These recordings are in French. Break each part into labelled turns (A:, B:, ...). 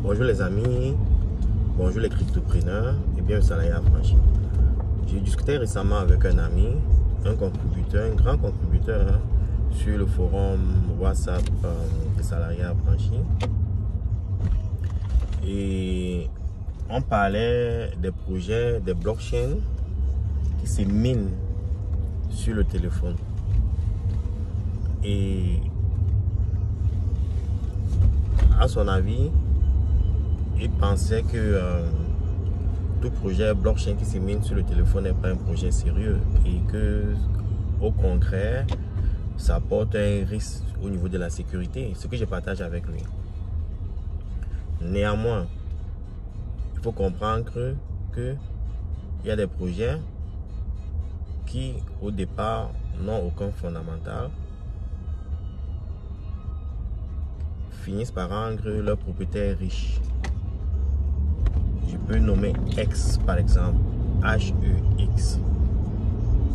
A: Bonjour les amis, bonjour les cryptopreneurs et bien salarié affranchi. J'ai discuté récemment avec un ami, un grand contributeur sur le forum WhatsApp des salariés affranchis. Et on parlait des projets, des blockchains qui se minent sur le téléphone. Et à son avis, il pensait que tout projet blockchain qui se mine sur le téléphone n'est pas un projet sérieux et que, au contraire, ça apporte un risque au niveau de la sécurité, ce que je partage avec lui. Néanmoins, il faut comprendre que il y a des projets qui, au départ, n'ont aucun fondamental, finissent par rendre leurs propriétaires riches. Je peux nommer X par exemple, H-E-X.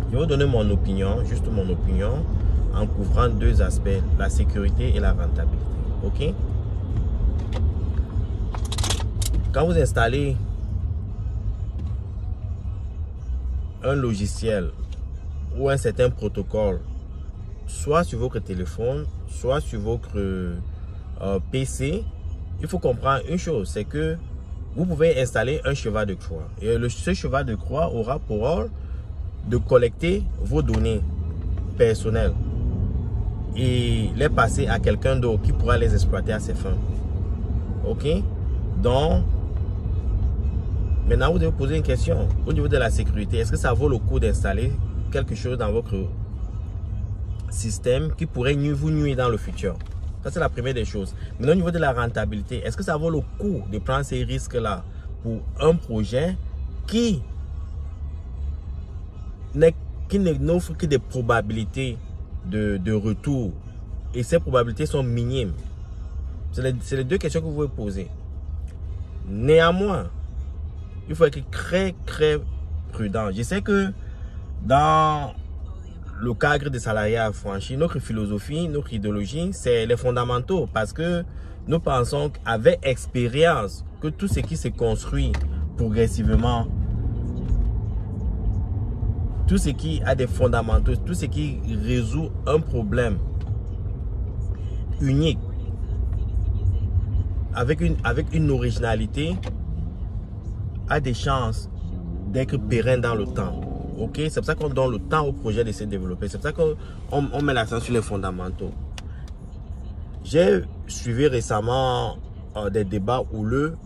A: Je vais vous donner mon opinion, juste mon opinion, en couvrant deux aspects, la sécurité et la rentabilité. Ok? Quand vous installez un logiciel ou un certain protocole, soit sur votre téléphone, soit sur votre PC, il faut comprendre une chose, c'est que vous pouvez installer un cheval de croix. Et ce cheval de croix aura pour rôle de collecter vos données personnelles et les passer à quelqu'un d'autre qui pourra les exploiter à ses fins. Ok? Donc, maintenant vous devez vous poser une question au niveau de la sécurité. Est-ce que ça vaut le coup d'installer quelque chose dans votre système qui pourrait vous nuire dans le futur? Ça, c'est la première des choses. Mais au niveau de la rentabilité, est-ce que ça vaut le coup de prendre ces risques-là pour un projet qui n'offre que des probabilités de retour? Et ces probabilités sont minimes. C'est les deux questions que vous pouvez poser. Néanmoins, il faut être très prudent. Je sais que dans le cadre des salariés affranchis, notre philosophie, notre idéologie, c'est les fondamentaux, parce que nous pensons qu'avec expérience, que tout ce qui se construit progressivement, tout ce qui a des fondamentaux, tout ce qui résout un problème unique, avec une originalité, a des chances d'être pérenne dans le temps. Ok, c'est pour ça qu'on donne le temps au projet de se développer. C'est pour ça qu'on met l'accent sur les fondamentaux. J'ai suivi récemment des débats houleux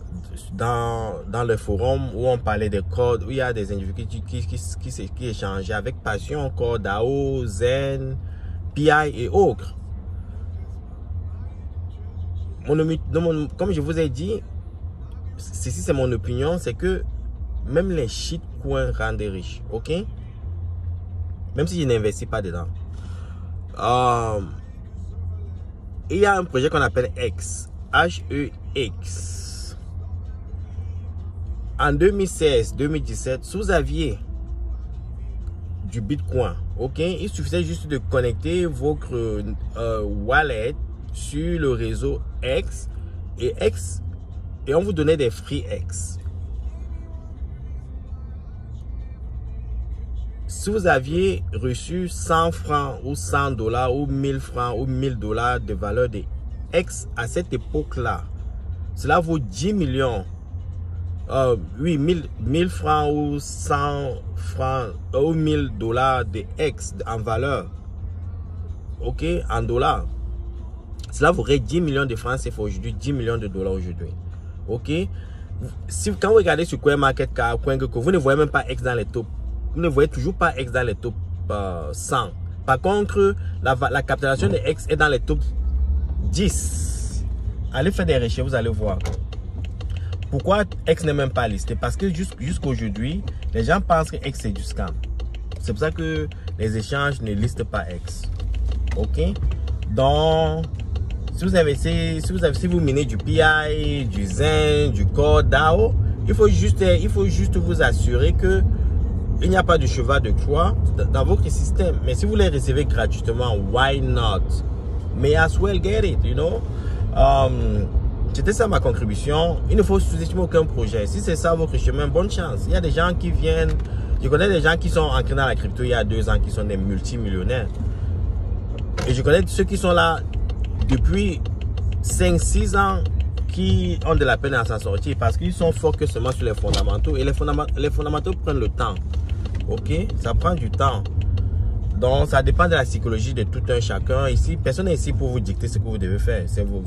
A: dans le forum où on parlait des codes, où il y a des individus qui échangeaient avec passion, code DAO, Zen, PI et autres. Comme je vous ai dit, ceci c'est mon opinion, c'est que même les shitcoins rendent riches, ok? Même si je n'investis pas dedans. Il y a un projet qu'on appelle X, H-E-X. En 2016-2017, si vous aviez du Bitcoin, ok? Il suffisait juste de connecter votre wallet sur le réseau X et on vous donnait des free X. Si vous aviez reçu 100 francs ou 100 dollars ou 1000 francs ou 1000 dollars de valeur de X à cette époque-là, cela vaut 10 millions. Oui, 1000 francs ou 100 francs ou 1000 dollars de X en valeur. Ok, en dollars. Cela vaudrait 10 millions de francs CFA aujourd'hui, 10 millions de dollars aujourd'hui. Ok, quand vous regardez sur CoinMarketCap, vous ne voyez même pas X dans les tops. Vous ne voyez toujours pas X dans les top 100. Par contre, la capitalisation de X est dans les top 10. Allez faire des recherches, vous allez voir. Pourquoi X n'est même pas listé? Parce que jusqu'aujourd'hui, les gens pensent que X c'est du scam. C'est pour ça que les échanges ne listent pas X. Ok? Donc, si vous minez du PI, du Zen, du Code DAO, il faut juste vous assurer que il n'y a pas de cheval de croix dans votre système. Mais si vous les recevez gratuitement, why not? May as well get it, you know. C'était ça ma contribution. Il ne faut sous-estimer aucun projet. Si c'est ça votre chemin, bonne chance. Il y a des gens qui viennent. Je connais des gens qui sont entrés dans la crypto il y a 2 ans, qui sont des multimillionnaires. Et je connais ceux qui sont là depuis 5-6 ans, qui ont de la peine à s'en sortir parce qu'ils sont forts que seulement sur les fondamentaux. Et les fondamentaux prennent le temps. Ok? Ça prend du temps. Donc, ça dépend de la psychologie de tout un chacun. Ici, personne n'est ici pour vous dicter ce que vous devez faire.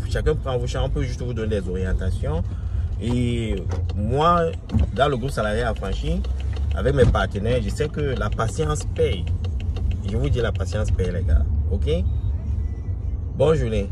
A: Chacun prend vos champs, on peut juste vous donner des orientations. Et moi, dans le groupe Salarié Affranchi, avec mes partenaires, je sais que la patience paye. Je vous dis, la patience paye, les gars. Ok? Bonne journée.